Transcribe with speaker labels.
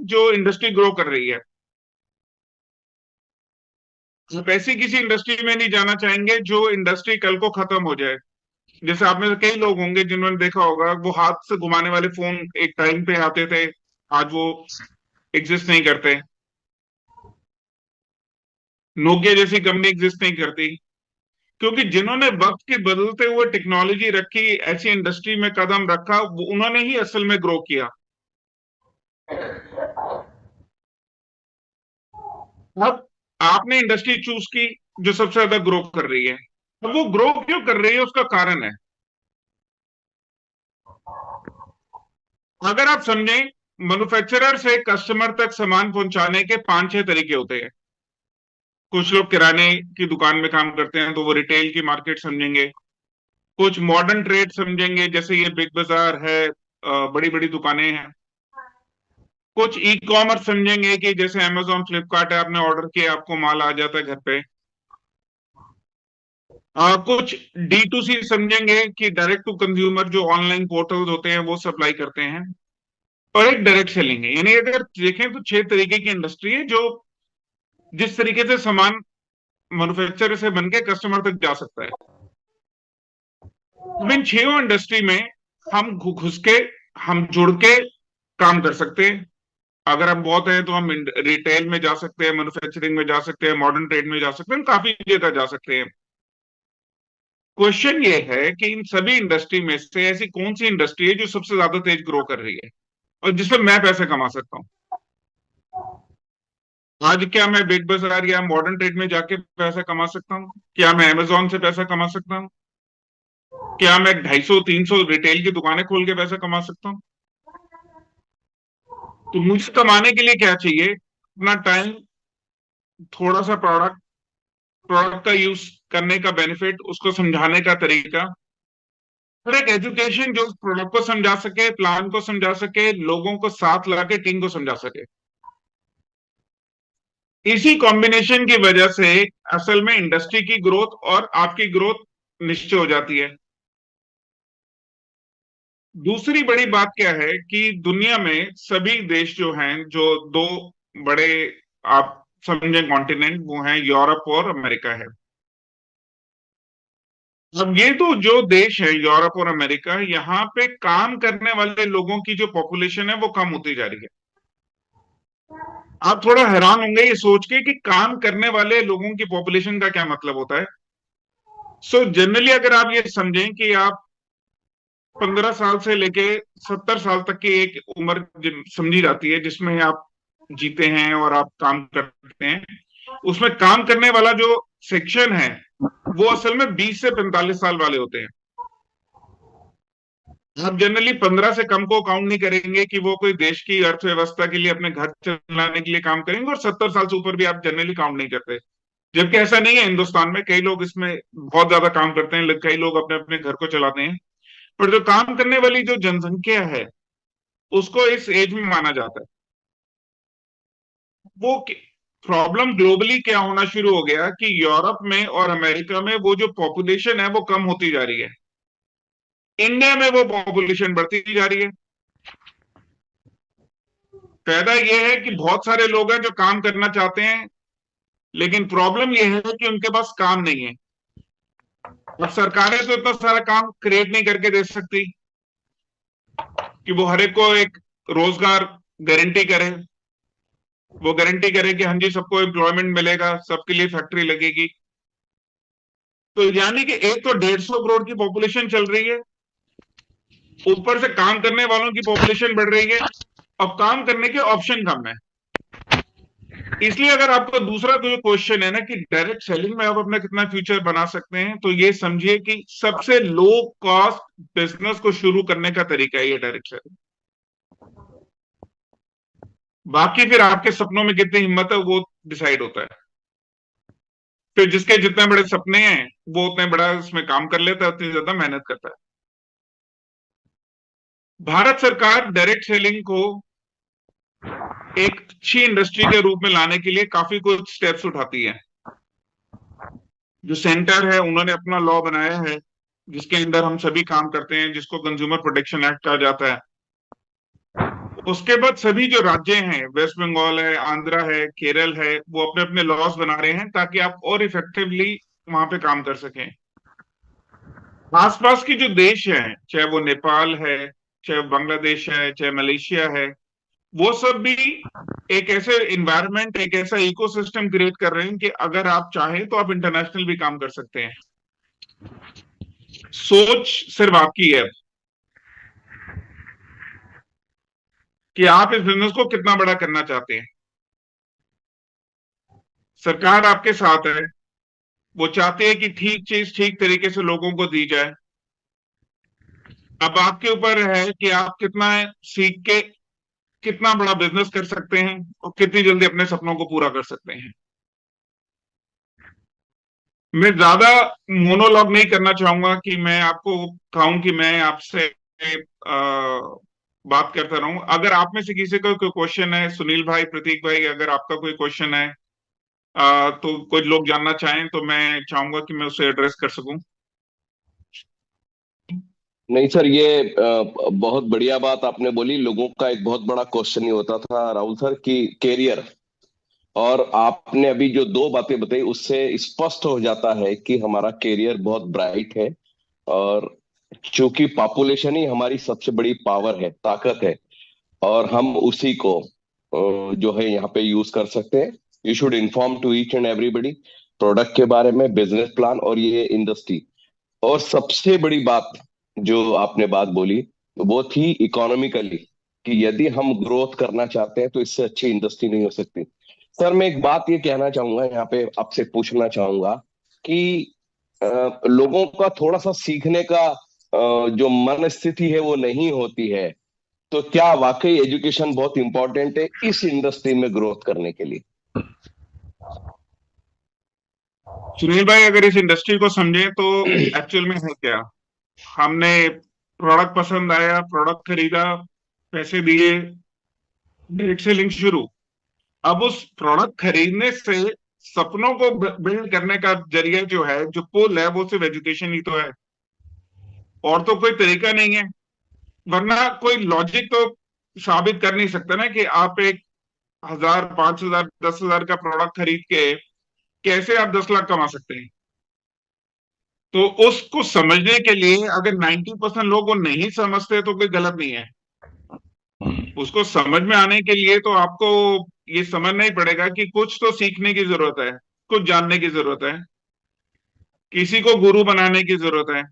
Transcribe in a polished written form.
Speaker 1: जो industry grow कर रही है। आप ऐसी किसी इंडस्ट्री में नहीं जाना चाहेंगे जो इंडस्ट्री कल को खत्म हो जाए। जैसे आप में से कई लोग होंगे जिन्होंने देखा होगा, वो हाथ से घुमाने वाले फोन एक टाइम पे आते थे, आज वो एग्जिस्ट नहीं करते। नोकिया जैसी कंपनी एग्जिस्ट नहीं करती, क्योंकि जिन्होंने वक्त के बदलते हुए टेक्नोलॉजी रखी, ऐसी इंडस्ट्री में कदम रखा, वो उन्होंने ही असल में ग्रो किया। अब आपने इंडस्ट्री चूज की जो सबसे ज्यादा ग्रो कर रही है। अब वो ग्रो क्यों कर रही है, उसका कारण है। अगर आप समझें, मैन्युफैक्चरर से कस्टमर तक सामान पहुंचाने के पांच छह तरीके होते हैं। कुछ लोग किराने की दुकान में काम करते हैं तो वो रिटेल की मार्केट समझेंगे। कुछ मॉडर्न ट्रेड समझेंगे, जैसे ये बिग बाजार है, बड़ी बड़ी दुकानें हैं। कुछ ई कॉमर्स समझेंगे कि जैसे अमेजोन फ्लिपकार्ट है, आपने ऑर्डर किया आपको माल आ जाता है घर पे। कुछ डी टू सी समझेंगे कि डायरेक्ट टू कंज्यूमर जो ऑनलाइन पोर्टल्स होते हैं वो सप्लाई करते हैं। और एक डायरेक्ट सेलिंग है। यानी अगर देखें तो छह तरीके की इंडस्ट्री है जो जिस तरीके से सामान मैन्युफैक्चरर से बन के कस्टमर तक जा सकता है। अब इन छह इंडस्ट्री में हम घुस के, हम जुड़ के काम कर सकते हैं। अगर हम बहुत है तो हम रिटेल में जा सकते हैं, मैन्युफैक्चरिंग में जा सकते हैं, मॉडर्न ट्रेड में जा सकते हैं, काफी जगह जा सकते हैं। क्वेश्चन ये है कि इन सभी इंडस्ट्री में से ऐसी कौन सी इंडस्ट्री है जो सबसे ज्यादा तेज ग्रो कर रही है और जिसमें मैं पैसे कमा सकता हूँ। आज क्या मैं बिग बाजार या मॉडर्न ट्रेड में जाके पैसा कमा सकता हूँ? क्या मैं अमेजोन से पैसा कमा सकता हूँ? क्या मैं 250-300 रिटेल की दुकानें खोल के पैसा कमा सकता हूँ? तो मुझे कमाने के लिए क्या चाहिए? अपना टाइम, थोड़ा सा प्रोडक्ट, प्रोडक्ट का यूज करने का बेनिफिट, उसको समझाने का तरीका, और एक एजुकेशन जो प्रोडक्ट को समझा सके, प्लान को समझा सके, लोगों को साथ लाके टीम को समझा सके। इसी कॉम्बिनेशन की वजह से असल में इंडस्ट्री की ग्रोथ और आपकी ग्रोथ निश्चय हो जाती है। दूसरी बड़ी बात क्या है कि दुनिया में सभी देश जो हैं, जो दो बड़े आप समझें कॉन्टिनेंट, वो हैं यूरोप और अमेरिका है। अब ये तो जो देश है यूरोप और अमेरिका, यहाँ पे काम करने वाले लोगों की जो पॉपुलेशन है वो कम होती जा रही है। आप थोड़ा हैरान होंगे ये सोच के कि काम करने वाले लोगों की पॉपुलेशन का क्या मतलब होता है। जनरली अगर आप ये समझें कि आप 15 साल से लेके 70 साल तक की एक उम्र समझी जाती है जिसमें आप जीते हैं और आप काम करते हैं, उसमें काम करने वाला जो सेक्शन है वो असल में 20 से 45 साल वाले होते हैं। आप जनरली 15 से कम को काउंट नहीं करेंगे कि वो कोई देश की अर्थव्यवस्था के लिए, अपने घर चलाने के लिए काम करेंगे, और 70 साल से ऊपर भी आप जनरली काउंट नहीं करते। जबकि ऐसा नहीं है, हिंदुस्तान में कई लोग इसमें बहुत ज्यादा काम करते हैं, कई लोग अपने अपने घर को चलाते हैं। पर जो काम करने वाली जो जनसंख्या है उसको इस एज में माना जाता है। वो प्रॉब्लम ग्लोबली क्या होना शुरू हो गया कि यूरोप में और अमेरिका में वो जो पॉपुलेशन है वो कम होती जा रही है, इंडिया में वो पॉपुलेशन बढ़ती जा रही है। फायदा ये है कि बहुत सारे लोग हैं जो काम करना चाहते हैं, लेकिन प्रॉब्लम ये है कि उनके पास काम नहीं है। अब सरकारें तो इतना सारा काम क्रिएट नहीं करके दे सकती कि वो हर एक को एक रोजगार गारंटी करे, वो गारंटी करे कि हाँ जी सबको एम्प्लॉयमेंट मिलेगा, सबके लिए फैक्ट्री लगेगी। तो यानी कि एक तो 150 करोड़ की पॉपुलेशन चल रही है, ऊपर से काम करने वालों की पॉपुलेशन बढ़ रही है, अब काम करने के ऑप्शन कम है। इसलिए अगर आपका दूसरा जो क्वेश्चन है ना कि डायरेक्ट सेलिंग में आप अपना कितना फ्यूचर बना सकते हैं, तो ये समझिए कि सबसे लो कॉस्ट बिजनेस को शुरू करने का तरीका है ये डायरेक्ट सेलिंग। बाकी फिर आपके सपनों में कितनी हिम्मत है वो डिसाइड होता है। फिर जिसके जितने बड़े सपने हैं वो उतने बड़ा उसमें काम कर लेता है, उतनी ज्यादा मेहनत करता है। भारत सरकार डायरेक्ट सेलिंग को एक अच्छी इंडस्ट्री के रूप में लाने के लिए काफी कुछ स्टेप्स उठाती है। जो सेंटर है उन्होंने अपना लॉ बनाया है जिसके अंदर हम सभी काम करते हैं, जिसको कंज्यूमर प्रोटेक्शन एक्ट कहा जाता है। उसके बाद सभी जो राज्य हैं, वेस्ट बंगाल है, आंध्रा है, केरल है, वो अपने अपने लॉज बना रहे हैं ताकि आप और इफेक्टिवली वहां पे काम कर सकें। आसपास की जो देश हैं, चाहे वो नेपाल है, चाहे वो बांग्लादेश है, चाहे मलेशिया है, वो सब भी एक ऐसे इन्वायरमेंट, एक ऐसा इकोसिस्टम क्रिएट कर रहे हैं कि अगर आप चाहें तो आप इंटरनेशनल भी काम कर सकते हैं। सोच सिर्फ आपकी है कि आप इस बिजनेस को कितना बड़ा करना चाहते हैं। सरकार आपके साथ है, वो चाहते हैं कि ठीक चीज ठीक तरीके से लोगों को दी जाए। अब आपके ऊपर है कि आप कितना सीख के कितना बड़ा बिजनेस कर सकते हैं और कितनी जल्दी अपने सपनों को पूरा कर सकते हैं। मैं ज्यादा मोनोलॉग नहीं करना चाहूंगा कि मैं आपको कहूं कि मैं आपसे बात करता रहूं। अगर आप में से किसी का कोई क्वेश्चन है, सुनील भाई, प्रतीक भाई, अगर आपका कोई क्वेश्चन है, तो कुछ लोग जानना चाहें तो मैं चाहूंगा कि मैं उसे एड्रेस कर सकूं।
Speaker 2: नहीं सर, ये बहुत बढ़िया बात आपने बोली। लोगों का एक बहुत बड़ा क्वेश्चन ये होता था राहुल सर कि कैरियर, और आपने अभी जो दो बातें बताई उससे स्पष्ट हो जाता है कि हमारा कैरियर बहुत ब्राइट है। और चूंकि पॉपुलेशन ही हमारी सबसे बड़ी पावर है, ताकत है, और हम उसी को जो है यहाँ पे यूज कर सकते हैं। You should inform to each and everybody product के बारे में, बिजनेस प्लान और ये इंडस्ट्री। और सबसे बड़ी बात जो आपने बात बोली वो थी इकोनॉमिकली, कि यदि हम ग्रोथ करना चाहते हैं तो इससे अच्छी इंडस्ट्री नहीं हो सकती। सर मैं एक बात ये कहना चाहूंगा, यहाँ पे आपसे पूछना चाहूंगा कि लोगों का थोड़ा सा सीखने का जो मन स्थिति है वो नहीं होती है। तो क्या वाकई एजुकेशन बहुत इंपॉर्टेंट है इस इंडस्ट्री में ग्रोथ करने के लिए?
Speaker 1: सुनील भाई, अगर इस इंडस्ट्री को समझें तो एक्चुअल में है क्या। हमने प्रोडक्ट पसंद आया, प्रोडक्ट खरीदा, पैसे दिए, डायरेक्ट सेलिंग शुरू। अब उस प्रोडक्ट खरीदने से सपनों को बिल्ड करने का जरिया जो है, जो पुल है, वो सिर्फ एजुकेशन ही तो है, और तो कोई तरीका नहीं है। वरना कोई लॉजिक तो साबित कर नहीं सकता ना कि आप एक 1,000, 5,000, 10,000 का प्रोडक्ट खरीद के कैसे आप 10 लाख कमा सकते हैं। तो उसको समझने के लिए अगर 90% लोग वो नहीं समझते तो कोई गलत नहीं है। उसको समझ में आने के लिए तो आपको ये समझना ही पड़ेगा कि कुछ तो सीखने की जरूरत है, कुछ जानने की जरूरत है, किसी को गुरु बनाने की जरूरत है।